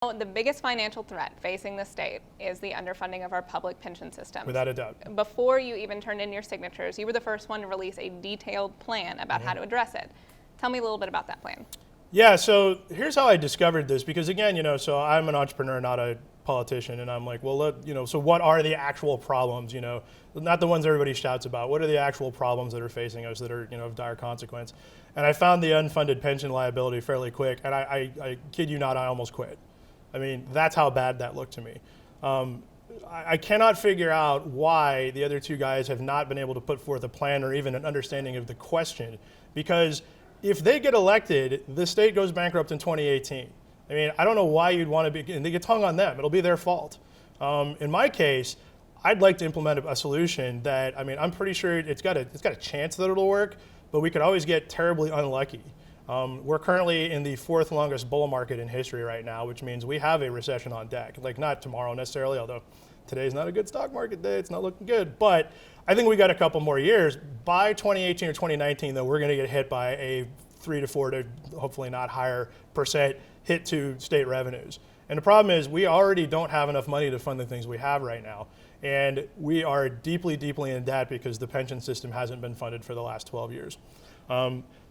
The biggest financial threat facing the state is the underfunding of our public pension system. Without a doubt. Before you even turned in your signatures, you were the first one to release a detailed plan about how to address it. Tell me a little bit about that plan. Yeah, so here's how I discovered this, because again, so I'm an entrepreneur, not a politician, and I'm like, well, so what are the actual problems, not the ones everybody shouts about. What are the actual problems that are facing us that are, of dire consequence? And I found the unfunded pension liability fairly quick, and I kid you not, I almost quit. I mean, that's how bad that looked to me. I cannot figure out why the other two guys have not been able to put forth a plan or even an understanding of the question, because if they get elected, the state goes bankrupt in 2018. I mean, I don't know why you'd want to be, and they get hung on them. It'll be their fault. In my case, I'd like to implement a solution that, I mean, I'm pretty sure it's got a chance that it'll work, but we could always get terribly unlucky. We're currently in the fourth longest bull market in history right now, which means we have a recession on deck. Like, not tomorrow necessarily, although today's not a good stock market day, it's not looking good. But I think we got a couple more years. By 2018 or 2019, though, we're going to get hit by a 3 to 4 to hopefully not higher percent hit to state revenues. And the problem is we already don't have enough money to fund the things we have right now. And we are deeply, deeply in debt because the pension system hasn't been funded for the last 12 years.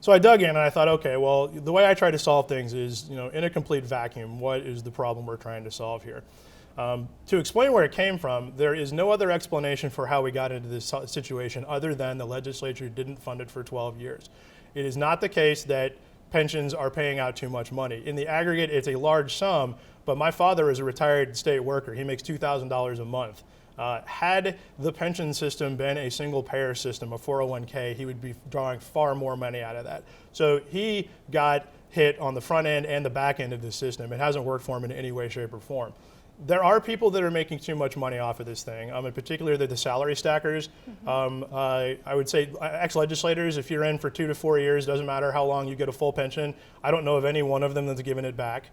So I dug in and I thought, okay, well, the way I try to solve things is, in a complete vacuum, what is the problem we're trying to solve here? To explain where it came from, there is no other explanation for how we got into this situation other than the legislature didn't fund it for 12 years. It is not the case that pensions are paying out too much money. In the aggregate, it's a large sum, but my father is a retired state worker. He makes $2,000 a month. Had the pension system been a single payer system, a 401k, he would be drawing far more money out of that. So he got hit on the front end and the back end of the system. It hasn't worked for him in any way, shape, or form. There are people that are making too much money off of this thing. In particular, the salary stackers. I would say ex-legislators, if you're in for 2 to 4 years, doesn't matter how long you get a full pension. I don't know of any one of them that's given it back.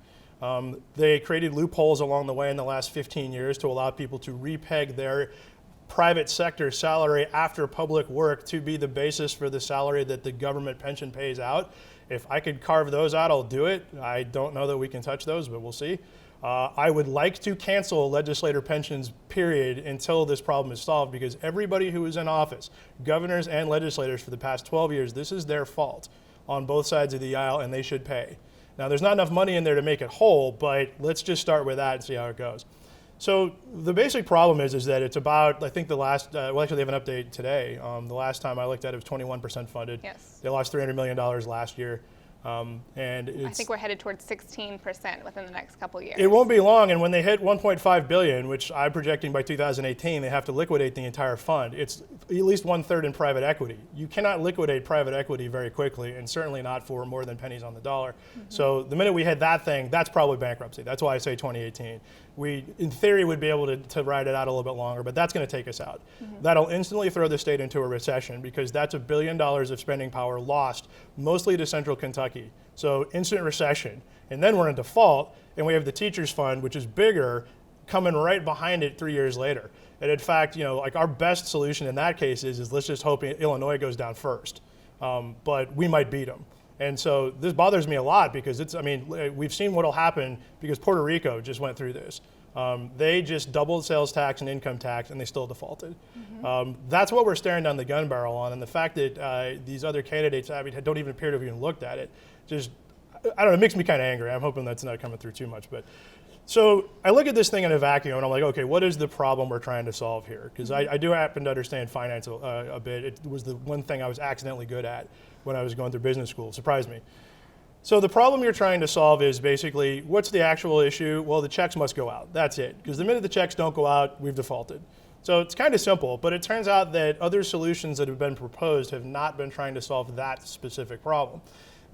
They created loopholes along the way in the last 15 years to allow people to repeg their private sector salary after public work to be the basis for the salary that the government pension pays out. If I could carve those out, I'll do it. I don't know that we can touch those, but we'll see. I would like to cancel legislator pensions, period, until this problem is solved, because everybody who is in office, governors and legislators for the past 12 years, this is their fault on both sides of the aisle, and they should pay. Now, there's not enough money in there to make it whole, but let's just start with that and see how it goes. So the basic problem is that it's about, I think the last, well, actually they have an update today. The last time I looked at it was 21% funded. Yes. They lost $300 million last year. And I think we're headed towards 16% within the next couple of years. It won't be long, and when they hit 1.5 billion, which I'm projecting by 2018, they have to liquidate the entire fund. It's at least 1/3 in private equity. You cannot liquidate private equity very quickly, and certainly not for more than pennies on the dollar. So the minute we hit that thing, that's probably bankruptcy. That's why I say 2018. We, in theory, would be able to ride it out a little bit longer, but that's going to take us out. That'll instantly throw the state into a recession, because that's $1 billion of spending power lost, mostly to Central Kentucky. So instant recession. And then we're in default, and we have the teachers fund, which is bigger, coming right behind it 3 years later. And in fact, like our best solution in that case is let's just hope Illinois goes down first. But we might beat them. And so this bothers me a lot, because we've seen what'll happen, because Puerto Rico just went through this. They just doubled sales tax and income tax, and they still defaulted. That's what we're staring down the gun barrel on. And the fact that these other candidates don't even appear to have even looked at it, just, I don't know, it makes me kind of angry. I'm hoping that's not coming through too much. But so I look at this thing in a vacuum, and I'm like, okay, what is the problem we're trying to solve here? Because I do happen to understand finance a bit. It was the one thing I was accidentally good at when I was going through business school. Surprised me. So the problem you're trying to solve is basically, what's the actual issue? Well, the checks must go out. That's it. Because the minute the checks don't go out, we've defaulted. So it's kind of simple, but it turns out that other solutions that have been proposed have not been trying to solve that specific problem.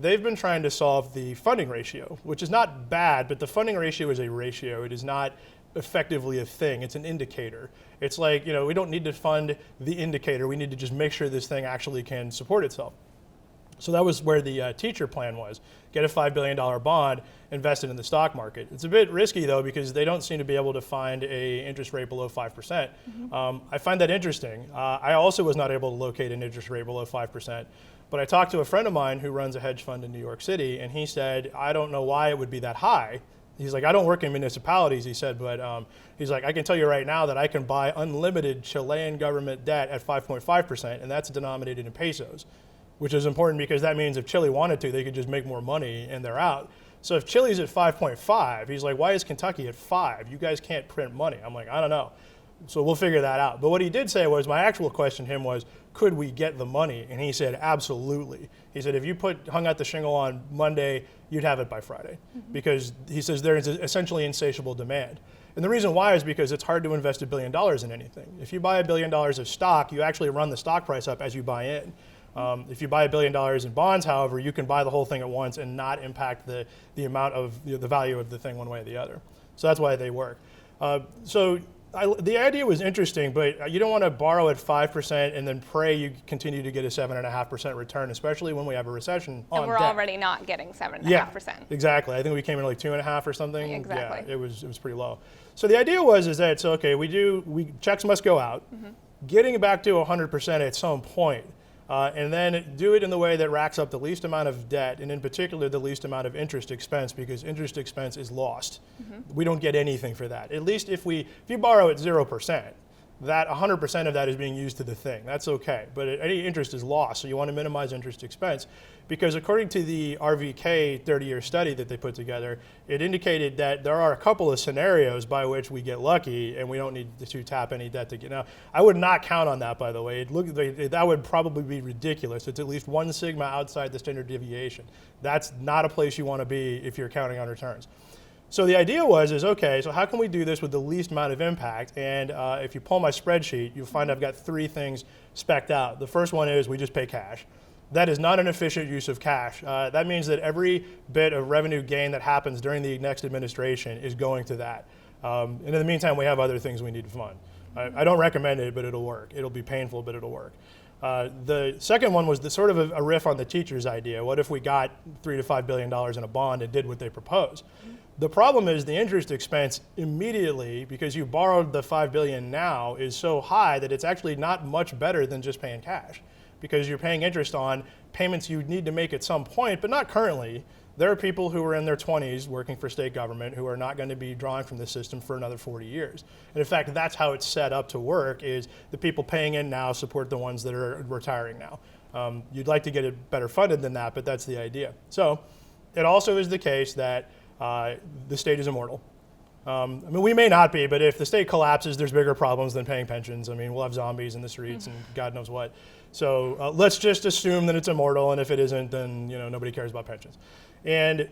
They've been trying to solve the funding ratio, which is not bad, but the funding ratio is a ratio. It is not effectively a thing. It's an indicator. It's like, we don't need to fund the indicator. We need to just make sure this thing actually can support itself. So that was where the teacher plan was. Get a $5 billion bond, invest it in the stock market. It's a bit risky, though, because they don't seem to be able to find a interest rate below 5%. I find that interesting. I also was not able to locate an interest rate below 5%. But I talked to a friend of mine who runs a hedge fund in New York City, and he said, I don't know why it would be that high, He's like, I don't work in municipalities, he said, but he's like, I can tell you right now that I can buy unlimited Chilean government debt at 5.5%, and that's denominated in pesos, which is important because that means if Chile wanted to, they could just make more money and they're out. So if Chile's at 5.5, he's like, why is Kentucky at 5? You guys can't print money. I'm like, I don't know. So we'll figure that out. But what he did say was, my actual question to him was, could we get the money? And he said, absolutely. He said, if you hung out the shingle on Monday, you'd have it by Friday. Because he says there is essentially insatiable demand. And the reason why is because it's hard to invest $1 billion in anything. If you buy $1 billion of stock, you actually run the stock price up as you buy in. If you buy $1 billion in bonds, however, you can buy the whole thing at once and not impact the amount of the value of the thing one way or the other. So that's why they work. The idea was interesting, but you don't want to borrow at 5% and then pray you continue to get a 7.5% return, especially when we have a recession on And we're debt. already not getting 7.5%. Yeah, exactly. I think we came in like 2.5 or something. Exactly. Yeah, it was pretty low. So the idea was that okay, checks must go out, getting back to 100% at some point. And then do it in the way that racks up the least amount of debt, and in particular the least amount of interest expense, because interest expense is lost. We don't get anything for that. At least if you borrow at 0%, that 100% of that is being used to the thing. That's okay, but any interest is lost, so you want to minimize interest expense. Because according to the RVK 30-year study that they put together, it indicated that there are a couple of scenarios by which we get lucky and we don't need to tap any debt to get. Now, I would not count on that, by the way. That would probably be ridiculous. It's at least 1 sigma outside the standard deviation. That's not a place you want to be if you're counting on returns. So the idea is okay, so how can we do this with the least amount of impact? And if you pull my spreadsheet, you'll find I've got 3 things spec'd out. The first one is we just pay cash. That is not an efficient use of cash. That means that every bit of revenue gain that happens during the next administration is going to that. And in the meantime, we have other things we need to fund. I don't recommend it, but it'll work. It'll be painful, but it'll work. The second one was sort of a riff on the teacher's idea. What if we got $3 to $5 billion in a bond and did what they propose? The problem is the interest expense immediately, because you borrowed the $5 billion now, is so high that it's actually not much better than just paying cash, because you're paying interest on payments you need to make at some point, but not currently. There are people who are in their 20s working for state government who are not going to be drawing from the system for another 40 years. And in fact, that's how it's set up to work, is the people paying in now support the ones that are retiring now. You'd like to get it better funded than that, but that's the idea. So it also is the case that the state is immortal. I mean, we may not be, but if the state collapses, there's bigger problems than paying pensions. I mean, we'll have zombies in the streets and God knows what. So let's just assume that it's immortal, and if it isn't, then nobody cares about pensions. And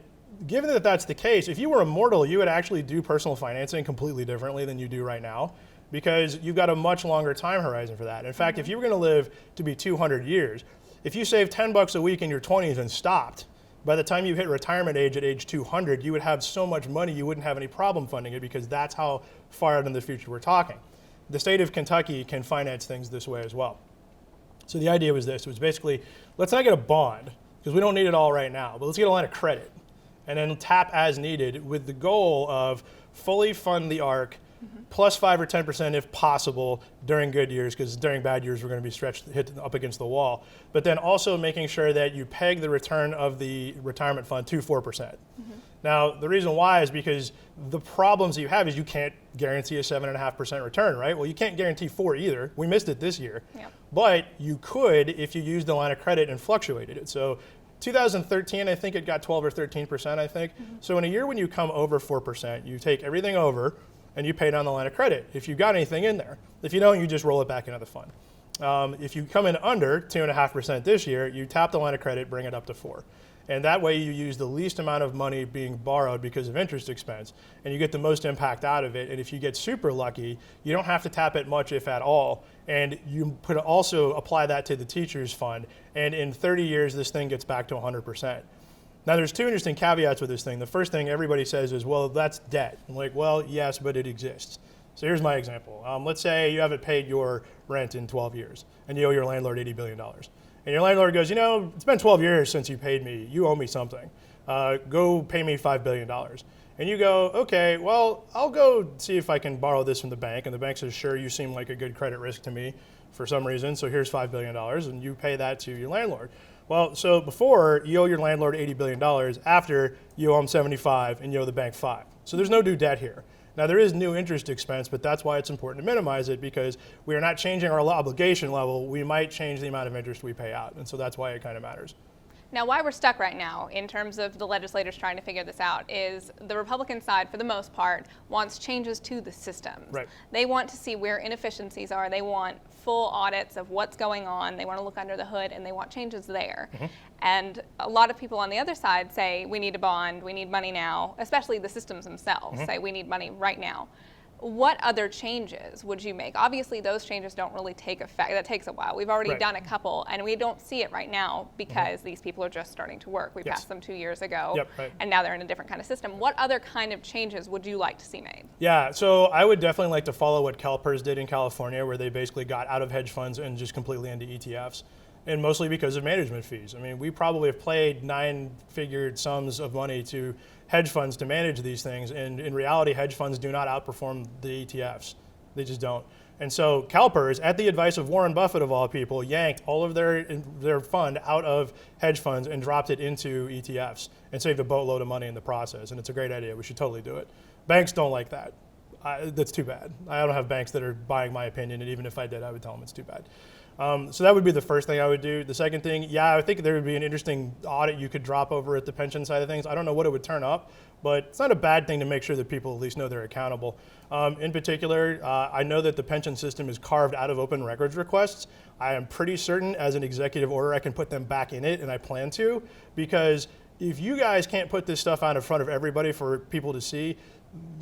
given that that's the case, if you were immortal, you would actually do personal financing completely differently than you do right now, because you've got a much longer time horizon for that. In fact, if you were going to live to be 200 years, if you saved $10 a week in your 20s and stopped, by the time you hit retirement age at age 200, you would have so much money you wouldn't have any problem funding it, because that's how far out in the future we're talking. The state of Kentucky can finance things this way as well. So the idea was this. It was basically, let's not get a bond, because we don't need it all right now, but let's get a line of credit and then tap as needed, with the goal of fully fund the ARC plus 5 or 10% if possible during good years, because during bad years we're going to be hit up against the wall. But then also making sure that you peg the return of the retirement fund to 4%. Now, the reason why is because the problems you have is you can't guarantee a 7.5% return, right? Well, you can't guarantee 4 either. We missed it this year. Yep. But you could if you used the line of credit and fluctuated it. So 2013, I think it got 12 or 13%, I think. So in a year when you come over 4%, you take everything over and you pay down the line of credit if you got anything in there. If you don't, you just roll it back into the fund. If you come in under 2.5% this year, you tap the line of credit, bring it up to 4. And that way you use the least amount of money being borrowed because of interest expense, and you get the most impact out of it. And if you get super lucky, you don't have to tap it much, if at all. And you could also apply that to the teacher's fund. And in 30 years, this thing gets back to 100%. Now, there's 2 interesting caveats with this thing. The first thing everybody says is, well, that's debt. I'm like, well, yes, but it exists. So here's my example. Let's say you haven't paid your rent in 12 years, and you owe your landlord $80 billion. And your landlord goes, it's been 12 years since you paid me. You owe me something. Go pay me $5 billion. And you go, okay, well, I'll go see if I can borrow this from the bank. And the bank says, sure, you seem like a good credit risk to me for some reason, so here's $5 billion, and you pay that to your landlord. Well, so before, you owe your landlord $80 billion. After, you owe him 75 and you owe the bank 5. So there's no new debt here. Now, there is new interest expense, but that's why it's important to minimize it, because we are not changing our obligation level. We might change the amount of interest we pay out. And so that's why it kind of matters. Now, why we're stuck right now in terms of the legislators trying to figure this out is the Republican side, for the most part, wants changes to the systems. Right. They want to see where inefficiencies are. They want full audits of what's going on. They want to look under the hood, and they want changes there. And a lot of people on the other side say, we need a bond, we need money now, especially the systems themselves say we need money right now. What other changes would you make? Obviously, those changes don't really take effect. That takes a while. We've already done a couple, and we don't see it right now because these people are just starting to work. We passed them 2 years ago, and now they're in a different kind of system. What other kind of changes would you like to see made? Yeah, so I would definitely like to follow what CalPERS did in California, where they basically got out of hedge funds and just completely into ETFs. And mostly because of management fees. I mean, we probably have played 9-figure sums of money to hedge funds to manage these things, and in reality, hedge funds do not outperform the ETFs. They just don't. And so CalPERS, at the advice of Warren Buffett of all people, yanked all of their fund out of hedge funds and dropped it into ETFs and saved a boatload of money in the process. And it's a great idea. We should totally do it. Banks don't like that. That's too bad. I don't have banks that are buying my opinion, and even if I did, I would tell them it's too bad. So that would be the first thing I would do. The second thing, yeah, I think there would be an interesting audit you could drop over at the pension side of things. I don't know what it would turn up, but it's not a bad thing to make sure that people at least know they're accountable. In particular, I know that the pension system is carved out of open records requests. I am pretty certain as an executive order I can put them back in it, and I plan to, because if you guys can't put this stuff out in front of everybody for people to see,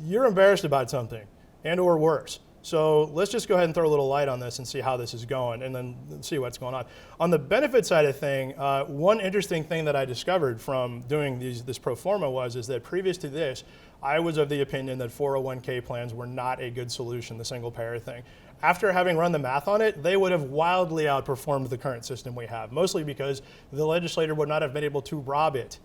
you're embarrassed about something, and or worse. So let's just go ahead and throw a little light on this and see how this is going, and then see what's going on. On the benefit side of thing, one interesting thing that I discovered from doing this pro forma is that previous to this, I was of the opinion that 401k plans were not a good solution, the single payer thing. After having run the math on it, they would have wildly outperformed the current system we have, mostly because the legislator would not have been able to rob it.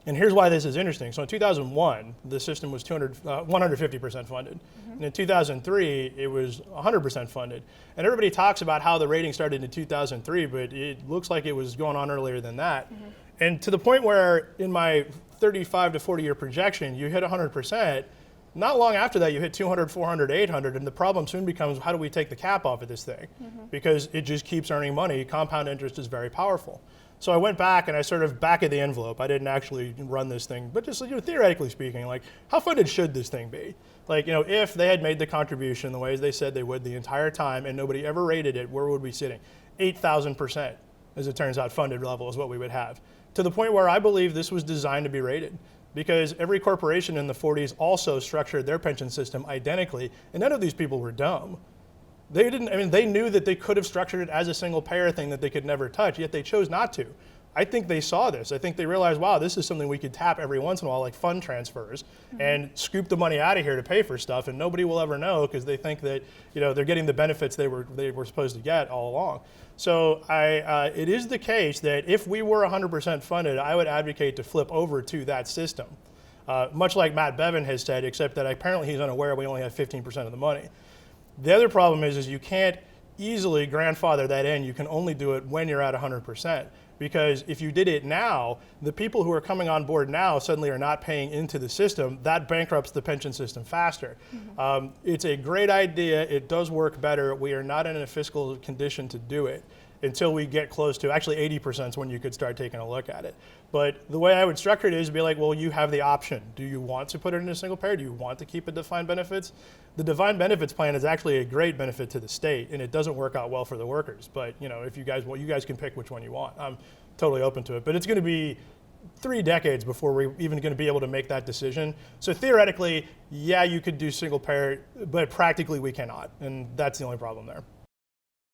And here's why this is interesting. So in 2001, the system was 150% funded. And in 2003, it was 100% funded. And everybody talks about how the rating started in 2003, but it looks like it was going on earlier than that. And to the point where in my 35 to 40 year projection, you hit 100%. Not long after that, you hit 200, 400, 800, and the problem soon becomes, how do we take the cap off of this thing? Because it just keeps earning money. Compound interest is very powerful. So I went back and I sort of back of the envelope. I didn't actually run this thing, but just theoretically speaking, like, how funded should this thing be? Like, if they had made the contribution the ways they said they would the entire time and nobody ever rated it, where would we be sitting? 8,000%, as it turns out, funded level is what we would have. To the point where I believe this was designed to be rated, because every corporation in the 40s also structured their pension system identically, and none of these people were dumb. They didn't. I mean, they knew that they could have structured it as a single payer thing that they could never touch, yet they chose not to. I think they saw this. I think they realized, wow, this is something we could tap every once in a while, like fund transfers, and scoop the money out of here to pay for stuff, and nobody will ever know because they think that they're getting the benefits they were supposed to get all along. So it is the case that if we were 100% funded, I would advocate to flip over to that system, much like Matt Bevin has said, except that apparently he's unaware we only have 15% of the money. The other problem is you can't easily grandfather that in. You can only do it when you're at 100%. Because if you did it now, the people who are coming on board now suddenly are not paying into the system. That bankrupts the pension system faster. It's a great idea. It does work better. We are not in a fiscal condition to do it until we get close to, actually 80% is when you could start taking a look at it. But the way I would structure it is be like, well, you have the option. Do you want to put it in a single payer? Do you want to keep a defined benefits? The defined benefits plan is actually a great benefit to the state, and it doesn't work out well for the workers. But if you guys you guys can pick which one you want. I'm totally open to it. But it's going to be 3 decades before we're even going to be able to make that decision. So theoretically, yeah, you could do single payer, but practically we cannot, and that's the only problem there.